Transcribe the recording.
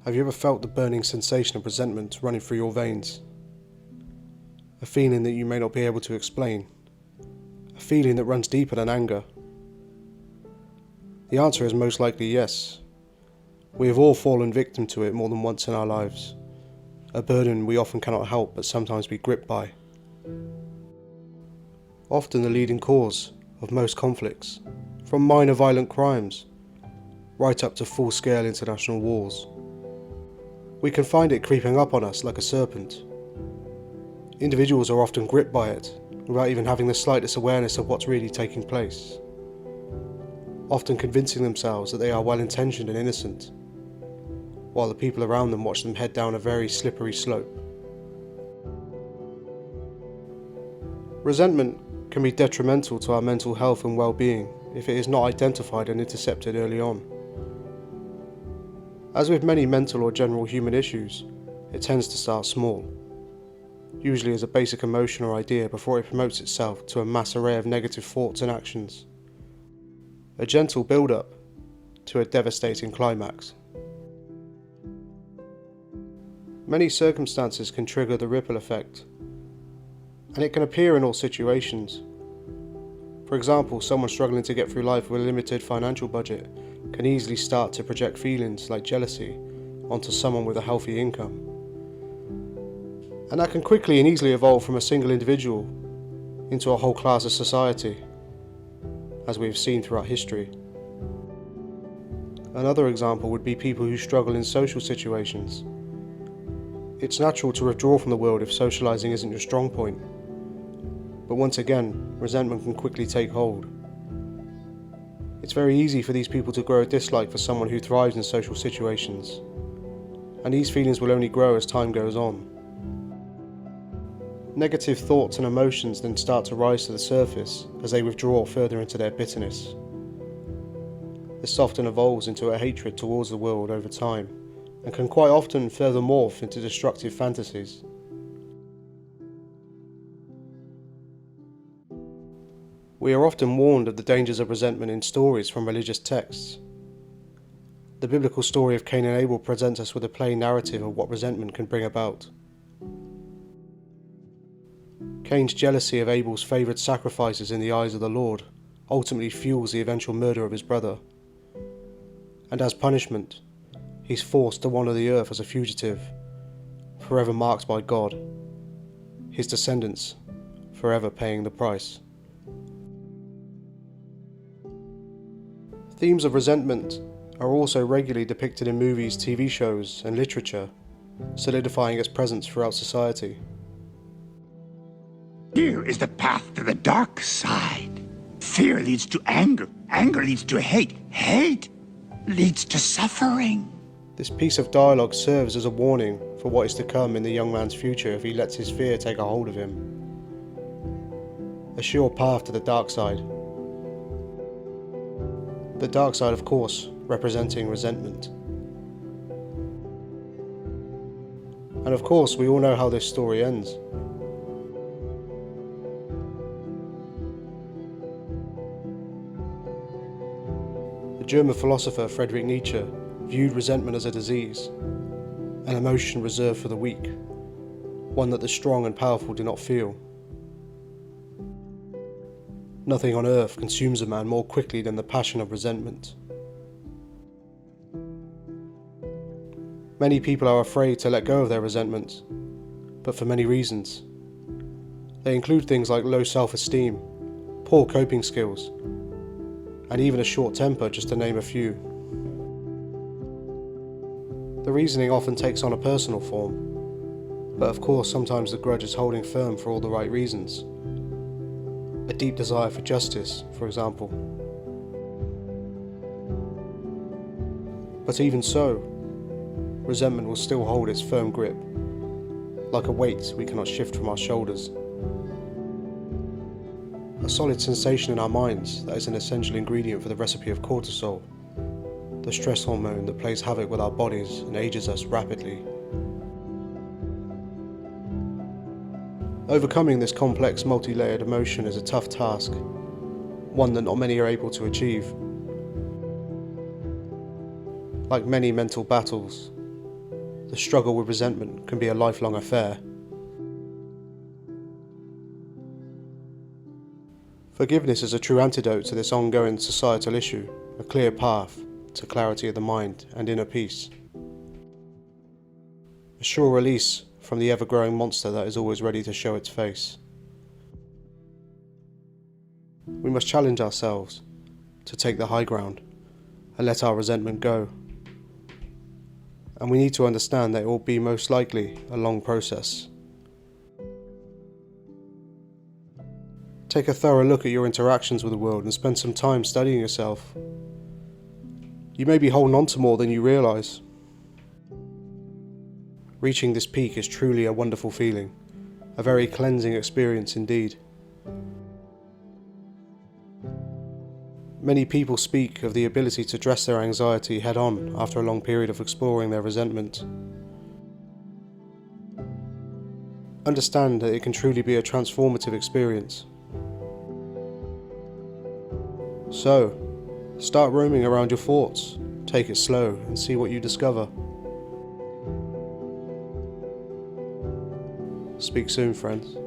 Have you ever felt the burning sensation of resentment running through your veins? A feeling that you may not be able to explain. A feeling that runs deeper than anger. The answer is most likely yes. We have all fallen victim to it more than once in our lives. A burden we often cannot help but sometimes be gripped by. Often the leading cause of most conflicts, from minor violent crimes, right up to full-scale international wars. We can find it creeping up on us like a serpent. Individuals are often gripped by it, without even having the slightest awareness of what's really taking place. Often convincing themselves that they are well-intentioned and innocent, while the people around them watch them head down a very slippery slope. Resentment can be detrimental to our mental health and well-being if it is not identified and intercepted early on. As with many mental or general human issues, it tends to start small, usually as a basic emotion or idea before it promotes itself to a mass array of negative thoughts and actions. A gentle build-up to a devastating climax. Many circumstances can trigger the ripple effect, and it can appear in all situations. For example, someone struggling to get through life with a limited financial budget can easily start to project feelings like jealousy onto someone with a healthy income. And that can quickly and easily evolve from a single individual into a whole class of society, as we have seen throughout history. Another example would be people who struggle in social situations. It's natural to withdraw from the world if socializing isn't your strong point. But once again, resentment can quickly take hold. It's very easy for these people to grow a dislike for someone who thrives in social situations, and these feelings will only grow as time goes on. Negative thoughts and emotions then start to rise to the surface as they withdraw further into their bitterness. This often evolves into a hatred towards the world over time, and can quite often further morph into destructive fantasies. We are often warned of the dangers of resentment in stories from religious texts. The biblical story of Cain and Abel presents us with a plain narrative of what resentment can bring about. Cain's jealousy of Abel's favoured sacrifices in the eyes of the Lord ultimately fuels the eventual murder of his brother. And as punishment, he's forced to wander the earth as a fugitive, forever marked by God, his descendants forever paying the price. Themes of resentment are also regularly depicted in movies, TV shows, and literature, solidifying its presence throughout society. Fear is the path to the dark side. Fear leads to anger. Anger leads to hate. Hate leads to suffering. This piece of dialogue serves as a warning for what is to come in the young man's future if he lets his fear take a hold of him. A sure path to the dark side. The dark side, of course, representing resentment. And of course, we all know how this story ends. The German philosopher Friedrich Nietzsche viewed resentment as a disease, an emotion reserved for the weak, one that the strong and powerful do not feel. Nothing on earth consumes a man more quickly than the passion of resentment. Many people are afraid to let go of their resentment, but for many reasons. They include things like low self-esteem, poor coping skills, and even a short temper, just to name a few. The reasoning often takes on a personal form, but of course sometimes the grudge is holding firm for all the right reasons. A deep desire for justice, for example. But even so, resentment will still hold its firm grip, like a weight we cannot shift from our shoulders. A solid sensation in our minds that is an essential ingredient for the recipe of cortisol, the stress hormone that plays havoc with our bodies and ages us rapidly. Overcoming this complex multi-layered emotion is a tough task, one that not many are able to achieve. Like many mental battles, the struggle with resentment can be a lifelong affair. Forgiveness is a true antidote to this ongoing societal issue, a clear path to clarity of the mind and inner peace. A sure release from the ever-growing monster that is always ready to show its face. We must challenge ourselves to take the high ground and let our resentment go. And we need to understand that it will be most likely a long process. Take a thorough look at your interactions with the world and spend some time studying yourself. You may be holding on to more than you realise. Reaching this peak is truly a wonderful feeling, a very cleansing experience indeed. Many people speak of the ability to address their anxiety head-on after a long period of exploring their resentment. Understand that it can truly be a transformative experience. So, start roaming around your thoughts, take it slow and see what you discover. Speak soon, friends.